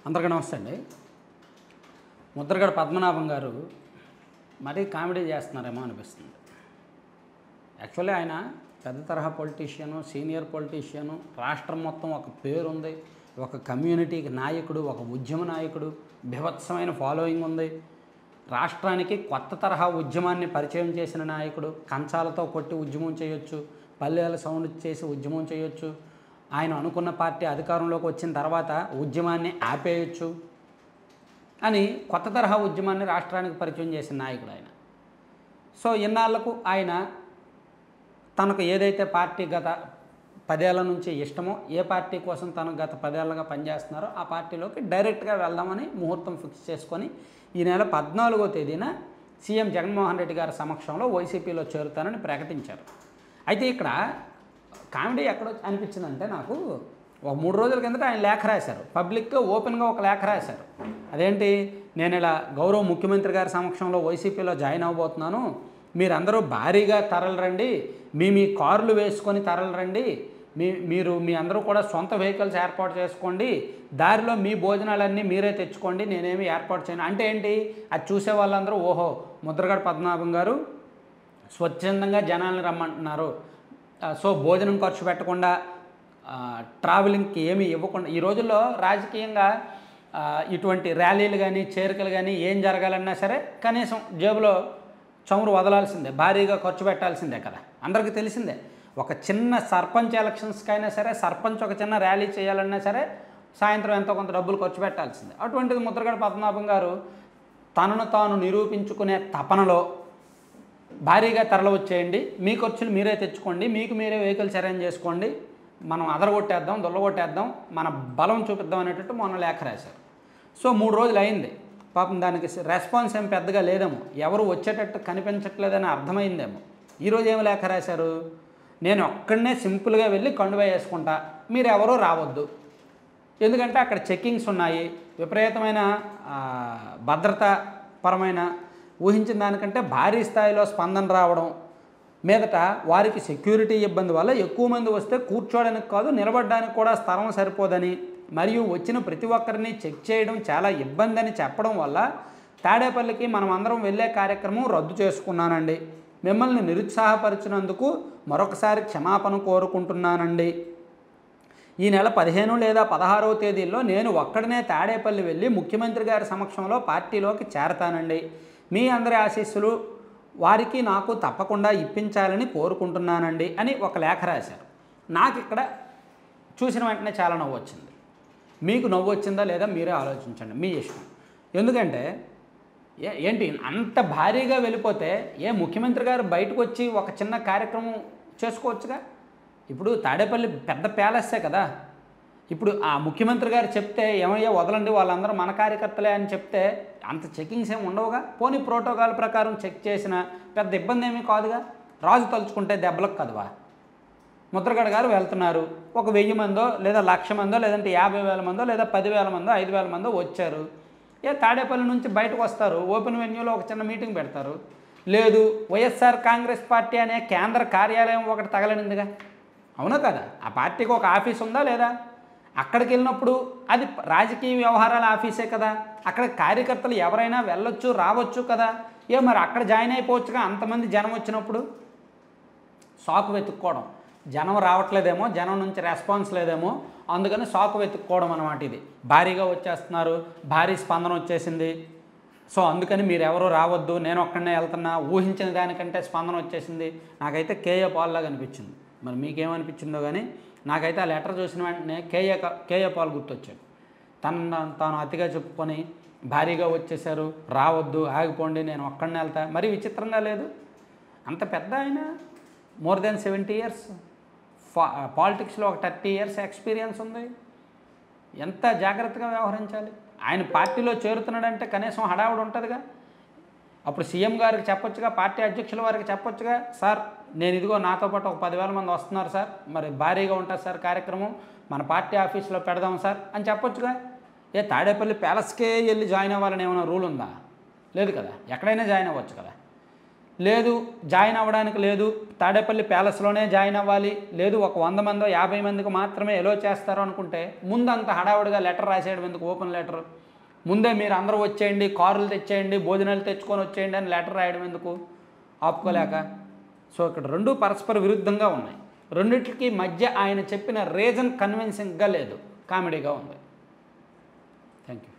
అందరికీ నమస్తే అండి. ముద్రగడ పద్మనాభం గారు మరీ కామెడీ చేస్తున్నారేమో అనిపిస్తుంది. యాక్చువల్లీ ఆయన పెద్ద తరహా పొలిటీషియను, సీనియర్ పొలిటీషియను, రాష్ట్రం మొత్తం ఒక పేరుంది, ఒక కమ్యూనిటీకి నాయకుడు, ఒక ఉద్యమ నాయకుడు, బీభత్సమైన ఫాలోయింగ్ ఉంది. రాష్ట్రానికి కొత్త తరహా ఉద్యమాన్ని పరిచయం చేసిన నాయకుడు. కంచాలతో కొట్టి ఉద్యమం చేయొచ్చు, పల్లెల సౌండ్ చేసి ఉద్యమం చేయొచ్చు. ఆయన అనుకున్న పార్టీ అధికారంలోకి వచ్చిన తర్వాత ఉద్యమాన్ని ఆపేయచ్చు అని కొత్త తరహా ఉద్యమాన్ని రాష్ట్రానికి పరిచయం చేసిన నాయకుడు ఆయన. సో ఇన్నాళ్లకు ఆయన తనకు ఏదైతే పార్టీ గత 10 ఏళ్ల నుంచి ఇష్టమో, ఏ పార్టీ కోసం తను గత 10 ఏళ్ళగా పనిచేస్తున్నారో ఆ పార్టీలోకి డైరెక్ట్గా వెళ్దామని ముహూర్తం ఫిక్స్ చేసుకొని ఈ నెల 14వ తేదీన సీఎం జగన్మోహన్ రెడ్డి గారి సమక్షంలో వైసీపీలో చేరుతానని ప్రకటించారు. అయితే ఇక్కడ కామెడీ ఎక్కడో అనిపించిందంటే, నాకు ఒక 3 రోజుల కిందట ఆయన లేఖ రాశారు, పబ్లిక్గా ఓపెన్గా ఒక లేఖ రాశారు. అదేంటి, నేను ఇలా గౌరవ ముఖ్యమంత్రి గారి సమక్షంలో వైసీపీలో జాయిన్ అవ్వబోతున్నాను, మీరందరూ భారీగా తరలిరండి, మీ కార్లు వేసుకొని తరలిరండి, మీ అందరూ కూడా సొంత వెహికల్స్ ఏర్పాటు చేసుకోండి, దారిలో మీ భోజనాలన్నీ మీరే తెచ్చుకోండి, నేనేమి ఏర్పాటు చేయను. అంటే ఏంటి, అది చూసే వాళ్ళందరూ ఓహో ముద్రగడ పద్మనాభం గారు స్వచ్ఛందంగా జనాలను రమ్మంటున్నారు, సో భోజనం ఖర్చు పెట్టకుండా, ట్రావెలింగ్కి ఏమీ ఇవ్వకుండా. ఈ రోజుల్లో రాజకీయంగా ఇటువంటి ర్యాలీలు కానీ చేరికలు కానీ ఏం జరగాలన్నా సరే కనీసం జేబులో చమురు వదలాల్సిందే, భారీగా ఖర్చు పెట్టాల్సిందే కదా, అందరికీ తెలిసిందే. ఒక చిన్న సర్పంచ్ ఎలక్షన్స్కైనా సరే, సర్పంచ్ ఒక చిన్న ర్యాలీ చేయాలన్నా సరే సాయంత్రం ఎంతో కొంత డబ్బులు ఖర్చు పెట్టాల్సిందే. అటువంటిది ముద్రగడ పద్మనాభం గారు తనను తాను నిరూపించుకునే తపనలో భారీగా తరలి వచ్చేయండి, మీ ఖర్చులు మీరే తెచ్చుకోండి, మీకు మీరే వెహికల్స్ అరేంజ్ చేసుకోండి, మనం అదరగొట్టేద్దాం, దొల్లగొట్టేద్దాం, మన బలం చూపిద్దాం అనేటట్టు మొన్న లేఖ రాశారు. సో 3 రోజులు అయింది, పాపం దానికి రెస్పాన్స్ ఏం పెద్దగా లేదేమో, ఎవరు వచ్చేటట్టు కనిపించట్లేదని అర్థమైందేమో. ఈరోజు ఏమి లేఖ రాశారు, నేను ఒక్కడనే సింపుల్గా వెళ్ళి కండువా వేసుకుంటా, మీరు ఎవరూ రావద్దు, ఎందుకంటే అక్కడ చెక్కింగ్స్ ఉన్నాయి, విపరీతమైన భద్రతాపరమైన ఊహించిన దానికంటే భారీ స్థాయిలో స్పందన రావడం, మీదట వారికి సెక్యూరిటీ ఇబ్బంది వల్ల ఎక్కువ మంది వస్తే కూర్చోడానికి కాదు నిలబడడానికి కూడా స్థలం సరిపోదని, మరియు వచ్చిన ప్రతి ఒక్కరిని చెక్ చేయడం చాలా ఇబ్బంది అని చెప్పడం వల్ల తాడేపల్లికి మనం అందరం వెళ్ళే కార్యక్రమం రద్దు చేసుకున్నానండి, మిమ్మల్ని నిరుత్సాహపరిచినందుకు మరొకసారి క్షమాపణ కోరుకుంటున్నానండి. ఈ నెల 15 లేదా 16వ తేదీల్లో నేను ఒక్కడనే తాడేపల్లి వెళ్ళి ముఖ్యమంత్రి గారి సమక్షంలో పార్టీలోకి చేరతానండి, మీ అందరి ఆశీస్సులు వారికి నాకు తప్పకుండా ఇప్పించాలని కోరుకుంటున్నానండి అని ఒక లేఖ రాశారు. నాకు ఇక్కడ చూసిన వెంటనే చాలా నవ్వు వచ్చింది. మీకు నవ్వు వచ్చిందా లేదా మీరే ఆలోచించండి, మీ ఇష్టం. ఎందుకంటే ఏంటి అంత భారీగా వెళ్ళిపోతే ముఖ్యమంత్రి గారు బయటకు వచ్చి ఒక చిన్న కార్యక్రమం చేసుకోవచ్చుగా. ఇప్పుడు తాడేపల్లి పెద్ద ప్యాలెస్సే కదా, ఇప్పుడు ఆ ముఖ్యమంత్రి గారు చెప్తే ఏమయ్యా వదలండి వాళ్ళందరూ మన కార్యకర్తలే అని చెప్తే అంత చెకింగ్స్ ఏమి ఉండవుగా, పోనీ ప్రోటోకాల్ ప్రకారం చెక్ చేసిన పెద్ద ఇబ్బంది ఏమీ కాదుగా. రాజు తలుచుకుంటే దెబ్బలకు కదవా. ముద్రగడ గారు వెళ్తున్నారు, ఒక 1000 మందో లేదా 1,00,000 మందో లేదంటే 50,000 మందో లేదా 10,000 మందో 5,000 మందో వచ్చారు, తాడేపల్లి నుంచి బయటకు వస్తారు, ఓపెన్ వెన్యూలో ఒక చిన్న మీటింగ్ పెడతారు. లేదు, వైఎస్ఆర్ కాంగ్రెస్ పార్టీ అనే కేంద్ర కార్యాలయం ఒకటి తగలనిందిగా, అవునా కదా, ఆ పార్టీకి ఒక ఆఫీస్ ఉందా లేదా, అక్కడికి వెళ్ళినప్పుడు అది రాజకీయ వ్యవహారాల ఆఫీసే కదా, అక్కడ కార్యకర్తలు ఎవరైనా వెళ్ళొచ్చు రావచ్చు కదా, మరి అక్కడ జాయిన్ అయిపోవచ్చుగా. అంతమంది జనం వచ్చినప్పుడు సాకు వెతుక్కోవడం, జనం రావట్లేదేమో, జనం నుంచి రెస్పాన్స్ లేదేమో, అందుకని సాకు వెతుక్కోవడం అన్నమాట. ఇది భారీగా వచ్చేస్తున్నారు, భారీ స్పందన వచ్చేసింది, సో అందుకని మీరు ఎవరు రావద్దు, నేను ఒక్కడనే వెళ్తున్నా, ఊహించిన దానికంటే స్పందన వచ్చేసింది. నాకైతే కేఏ పాల్ లాగా అనిపించింది, మరి మీకేమనిపించిందో కానీ నాకైతే ఆ లెటర్ చూసిన వెంటనే కేఏ పాల్ గుర్తొచ్చాడు. తాను అతిగా చెప్పుకొని భారీగా వచ్చేసారు, రావద్దు, ఆగిపోండి, నేను ఒక్కడనే వెళ్తా. మరీ విచిత్రంగా లేదు, అంత పెద్ద ఆయన, మోర్ దెన్ 70 years పాలిటిక్స్లో ఒక 30 years ఎక్స్పీరియన్స్ ఉంది, ఎంత జాగ్రత్తగా వ్యవహరించాలి. ఆయన పార్టీలో చేరుతున్నాడంటే కనీసం హడావుడు ఉంటుందిగా. అప్పుడు సీఎం గారికి చెప్పొచ్చుగా, పార్టీ అధ్యక్షుల వారికి చెప్పొచ్చుగా, సార్ నేను ఇదిగో నాతో పాటు ఒక 10,000 మంది వస్తున్నారు సార్, మరి భారీగా ఉంటుంది సార్ కార్యక్రమం, మన పార్టీ ఆఫీస్లో పెడదాం సార్ అని చెప్పొచ్చుగా. తాడేపల్లి ప్యాలెస్కే వెళ్ళి జాయిన్ అవ్వాలని ఏమైనా రూల్ ఉందా? లేదు కదా, ఎక్కడైనా జాయిన్ అవ్వచ్చు కదా. లేదు జాయిన్ అవ్వడానికి లేదు, తాడేపల్లి ప్యాలెస్లోనే జాయిన్ అవ్వాలి, లేదు ఒక 100 మందో 50 మందికి మాత్రమే ఎలో చేస్తారు అనుకుంటే ముందు అంత హడావుడిగా లెటర్ రాసేయడం ఎందుకు? ఓపెన్ లెటర్ ముందే మీరు అందరూ వచ్చేయండి, కారులు తెచ్చేయండి, భోజనాలు తెచ్చుకొని వచ్చేయండి అని లెటర్ రాయడం ఎందుకు ఆపుకోలేక? సో ఇక్కడ రెండు పరస్పర విరుద్ధంగా ఉన్నాయి. రెండిటికి మధ్య ఆయన చెప్పిన రీజన్ కన్విన్సింగ్గా లేదు, కామెడీగా ఉంది. Thank you.